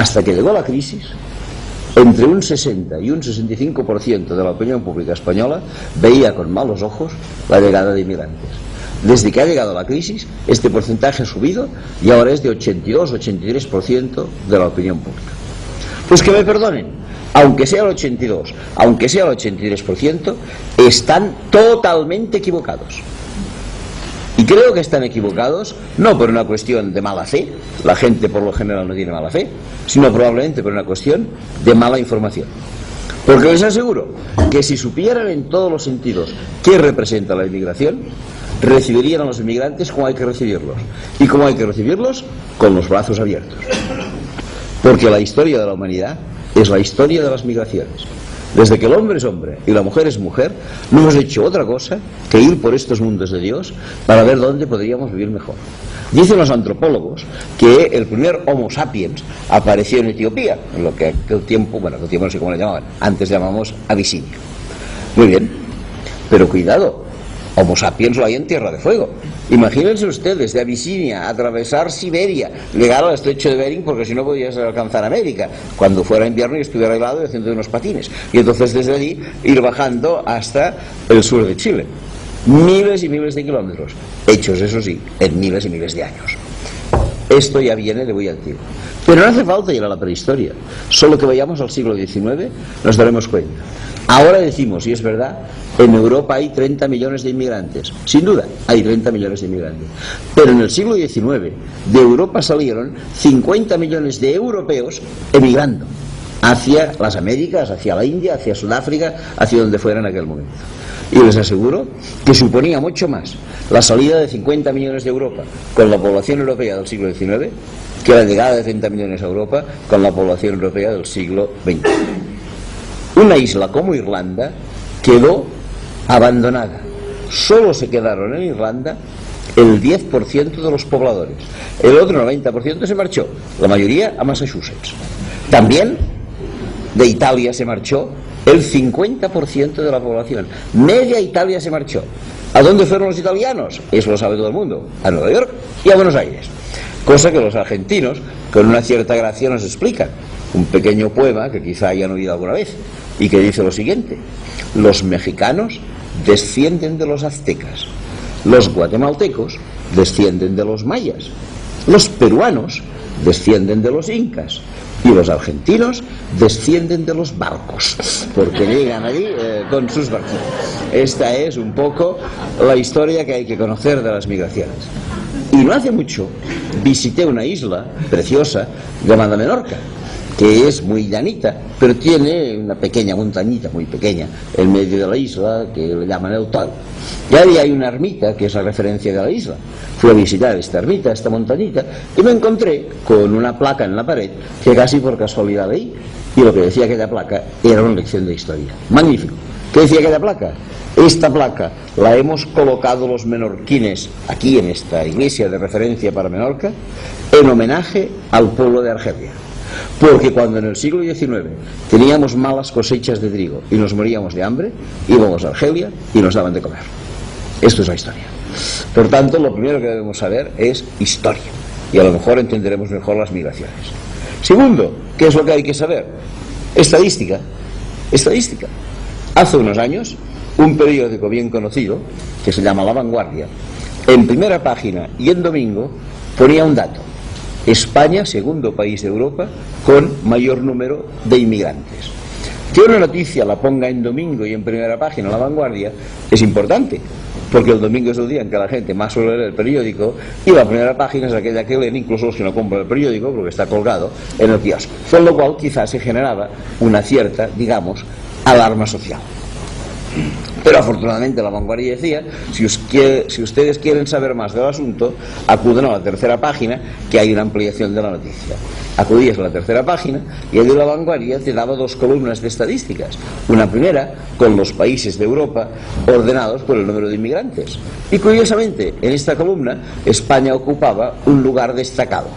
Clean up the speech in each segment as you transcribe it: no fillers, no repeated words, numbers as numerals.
hasta que llegó la crisis, entre un 60 y un 65% de la opinión pública española veía con malos ojos la llegada de inmigrantes. Desde que ha llegado la crisis, este porcentaje ha subido y ahora es de 82-83% de la opinión pública. Pues que me perdonen, aunque sea el 82, aunque sea el 83%, están totalmente equivocados. Y creo que están equivocados no por una cuestión de mala fe, la gente por lo general no tiene mala fe, sino probablemente por una cuestión de mala información. Porque les aseguro que si supieran en todos los sentidos qué representa la inmigración, recibirían a los inmigrantes como hay que recibirlos. Y como hay que recibirlos, con los brazos abiertos. Porque la historia de la humanidad es la historia de las migraciones. Desde que el hombre es hombre y la mujer es mujer, no hemos hecho otra cosa que ir por estos mundos de Dios para ver dónde podríamos vivir mejor. Dicen los antropólogos que el primer Homo sapiens apareció en Etiopía, en lo que aquel tiempo, bueno, aquel tiempo no sé cómo le llamaban, antes llamamos Abisinia. Muy bien, pero cuidado, Homo sapiens lo hay en Tierra de Fuego. Imagínense ustedes de Abisinia atravesar Siberia, llegar al estrecho de Bering, porque si no podías alcanzar América cuando fuera invierno y estuviera helado y haciendo unos patines, y entonces desde allí ir bajando hasta el sur de Chile. Miles y miles de kilómetros, hechos eso sí, en miles y miles de años. Esto ya viene de muy antiguo. Pero no hace falta ir a la prehistoria, solo que vayamos al siglo XIX nos daremos cuenta. Ahora decimos, y es verdad, en Europa hay 30 millones de inmigrantes. Sin duda, hay 30 millones de inmigrantes. Pero en el siglo XIX, de Europa salieron 50 millones de europeos emigrando hacia las Américas, hacia la India, hacia Sudáfrica, hacia donde fuera en aquel momento. Y les aseguro que suponía mucho más la salida de 50 millones de Europa con la población europea del siglo XIX que la llegada de 30 millones a Europa con la población europea del siglo XX. Una isla como Irlanda quedó abandonada. Solo se quedaron en Irlanda el 10% de los pobladores. El otro 90% se marchó, la mayoría a Massachusetts. También de Italia se marchó el 50% de la población. Media Italia se marchó. ¿A dónde fueron los italianos? Eso lo sabe todo el mundo. A Nueva York y a Buenos Aires. Cosa que los argentinos, con una cierta gracia, nos explican. Un pequeño poema que quizá hayan oído alguna vez y que dice lo siguiente: los mexicanos descienden de los aztecas, los guatemaltecos descienden de los mayas, los peruanos descienden de los incas y los argentinos descienden de los barcos, porque llegan allí con sus barquitos. Esta es un poco la historia que hay que conocer de las migraciones. Y no hace mucho visité una isla preciosa llamada Menorca, que es muy llanita, pero tiene una pequeña montañita, muy pequeña, en medio de la isla, que le llaman el Tal. Y ahí hay una ermita, que es la referencia de la isla. Fui a visitar esta ermita, esta montañita, y me encontré con una placa en la pared, que casi por casualidad leí, y lo que decía aquella placa era una lección de historia. Magnífico. ¿Qué decía aquella placa? Esta placa la hemos colocado los menorquines aquí en esta iglesia de referencia para Menorca, en homenaje al pueblo de Argelia. Porque cuando en el siglo XIX teníamos malas cosechas de trigo y nos moríamos de hambre, íbamos a Argelia y nos daban de comer. Esto es la historia. Por tanto, lo primero que debemos saber es historia, y a lo mejor entenderemos mejor las migraciones. Segundo, ¿qué es lo que hay que saber? Estadística. Estadística. Hace unos años, un periódico bien conocido, que se llama La Vanguardia, en primera página y en domingo ponía un dato: España, segundo país de Europa con mayor número de inmigrantes. Que una noticia la ponga en domingo y en primera página La Vanguardia es importante, porque el domingo es el día en que la gente más suele leer el periódico, y la primera página es aquella que leen incluso los que no compran el periódico, porque está colgado en el kiosco. Con lo cual quizás se generaba una cierta, digamos, alarma social. Pero afortunadamente La Vanguardia decía: si ustedes quieren saber más del asunto, acuden a la tercera página, que hay una ampliación de la noticia. Acudías a la tercera página y allí La Vanguardia te daba dos columnas de estadísticas. Una primera con los países de Europa ordenados por el número de inmigrantes. Y curiosamente, en esta columna España ocupaba un lugar destacado.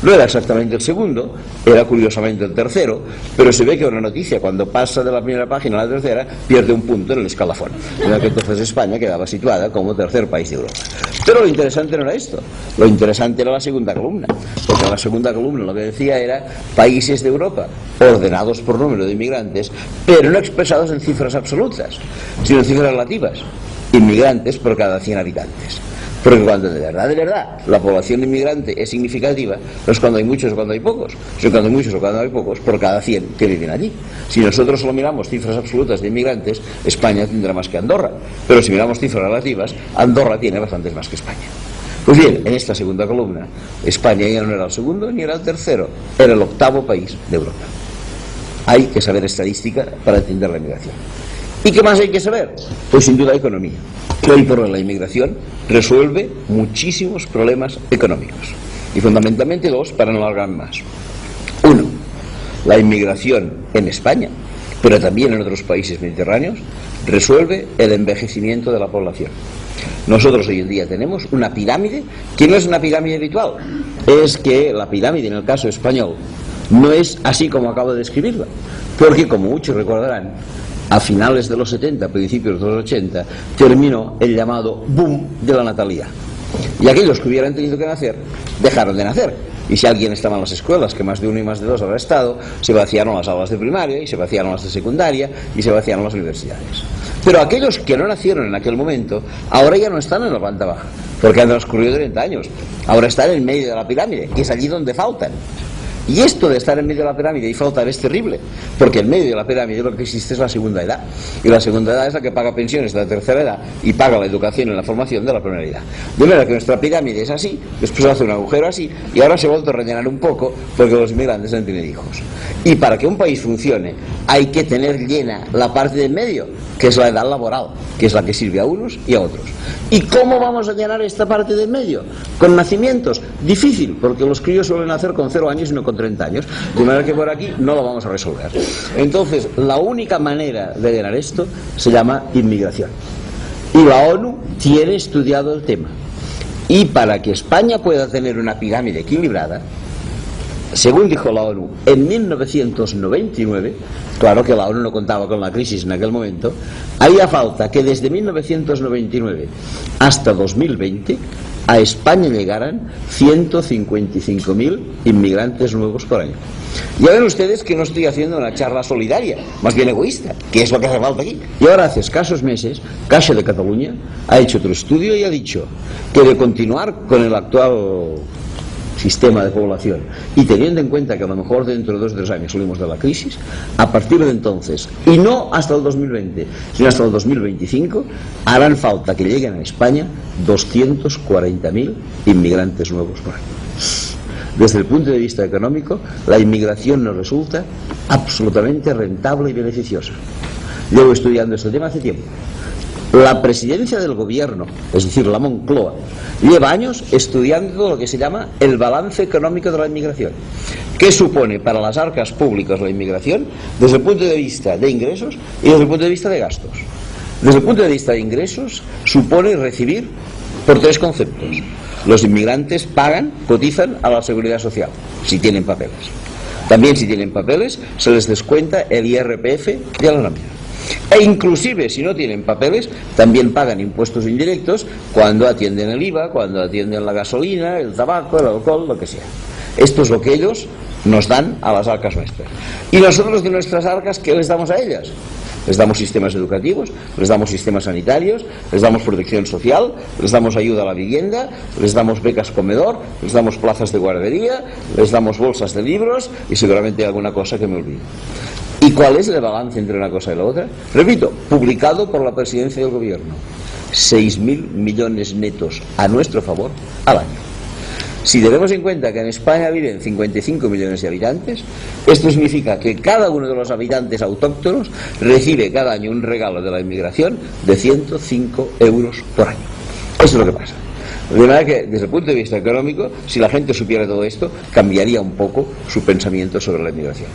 No era exactamente el segundo, era curiosamente el tercero, pero se ve que una noticia, cuando pasa de la primera página a la tercera, pierde un punto en el escalafón. En que entonces España quedaba situada como tercer país de Europa. Pero lo interesante no era esto, lo interesante era la segunda columna, porque en la segunda columna lo que decía era países de Europa ordenados por número de inmigrantes, pero no expresados en cifras absolutas, sino en cifras relativas. Inmigrantes por cada 100 habitantes. Porque cuando de verdad, la población inmigrante es significativa, no es cuando hay muchos o cuando hay pocos, sino cuando hay muchos o cuando hay pocos por cada 100 que viven allí. Si nosotros solo miramos cifras absolutas de inmigrantes, España tendrá más que Andorra. Pero si miramos cifras relativas, Andorra tiene bastantes más que España. Pues bien, en esta segunda columna, España ya no era el segundo ni era el tercero, era el octavo país de Europa. Hay que saber estadística para entender la inmigración. ¿Y qué más hay que saber? Pues sin duda economía. Que hoy por hoy la inmigración resuelve muchísimos problemas económicos. Y fundamentalmente dos, para no alargar más. Uno, la inmigración en España, pero también en otros países mediterráneos, resuelve el envejecimiento de la población. Nosotros hoy en día tenemos una pirámide que no es una pirámide habitual. Es que la pirámide en el caso español no es así como acabo de describirla. Porque, como muchos recordarán, a finales de los 70, principios de los 80, terminó el llamado boom de la natalidad. Y aquellos que hubieran tenido que nacer, dejaron de nacer. Y si alguien estaba en las escuelas, que más de uno y más de dos habrá estado, se vaciaron las aulas de primaria, y se vaciaron las de secundaria, y se vaciaron las universidades. Pero aquellos que no nacieron en aquel momento, ahora ya no están en la planta baja, porque han transcurrido 30 años. Ahora están en medio de la pirámide, que es allí donde faltan. Y esto de estar en medio de la pirámide y faltar es terrible, porque en medio de la pirámide lo que existe es la segunda edad, y la segunda edad es la que paga pensiones de la tercera edad y paga la educación y la formación de la primera edad. De manera que nuestra pirámide es así, después hace un agujero así, y ahora se ha vuelto a rellenar un poco porque los inmigrantes no tienen hijos. Y para que un país funcione hay que tener llena la parte de en medio, que es la edad laboral, que es la que sirve a unos y a otros. ¿Y cómo vamos a llenar esta parte de en medio? ¿Con nacimientos? Difícil, porque los críos suelen nacer con 0 años y no con 30 años, de manera que por aquí no lo vamos a resolver. Entonces, la única manera de llenar esto se llama inmigración. Y la ONU tiene estudiado el tema. Y para que España pueda tener una pirámide equilibrada, según dijo la ONU en 1999, claro que la ONU no contaba con la crisis en aquel momento, haría falta que desde 1999 hasta 2020 a España llegaran 155.000 inmigrantes nuevos por año. Ya ven ustedes que no estoy haciendo una charla solidaria, más bien egoísta, que es lo que hace falta aquí. Y ahora hace escasos meses, Caixa de Cataluña ha hecho otro estudio y ha dicho que de continuar con el actual sistema de población y teniendo en cuenta que a lo mejor dentro de 2 o 3 años salimos de la crisis, a partir de entonces, y no hasta el 2020 sino hasta el 2025, harán falta que lleguen a España 240.000 inmigrantes nuevos por año. Desde el punto de vista económico, la inmigración nos resulta absolutamente rentable y beneficiosa. Llevo estudiando este tema hace tiempo. La presidencia del gobierno, es decir, la Moncloa, lleva años estudiando lo que se llama el balance económico de la inmigración. ¿Qué supone para las arcas públicas la inmigración? Desde el punto de vista de ingresos y desde el punto de vista de gastos. Desde el punto de vista de ingresos, supone recibir por 3 conceptos. Los inmigrantes pagan, cotizan a la seguridad social, si tienen papeles. También, si tienen papeles, se les descuenta el IRPF de la nómina. E inclusive si no tienen papeles también pagan impuestos indirectos cuando atienden el IVA, cuando atienden la gasolina, el tabaco, el alcohol, lo que sea. Esto es lo que ellos nos dan a las arcas nuestras. Y nosotros de nuestras arcas, ¿qué les damos a ellas? Les damos sistemas educativos, les damos sistemas sanitarios, les damos protección social, les damos ayuda a la vivienda, les damos becas comedor, les damos plazas de guardería, les damos bolsas de libros y seguramente alguna cosa que me olvido. ¿Y cuál es el balance entre una cosa y la otra? Repito, publicado por la presidencia del gobierno. 6.000 millones netos a nuestro favor al año. Si tenemos en cuenta que en España viven 55 millones de habitantes, esto significa que cada uno de los habitantes autóctonos recibe cada año un regalo de la inmigración de 105 euros por año. Eso es lo que pasa. De manera que, desde el punto de vista económico, si la gente supiera todo esto, cambiaría un poco su pensamiento sobre la inmigración.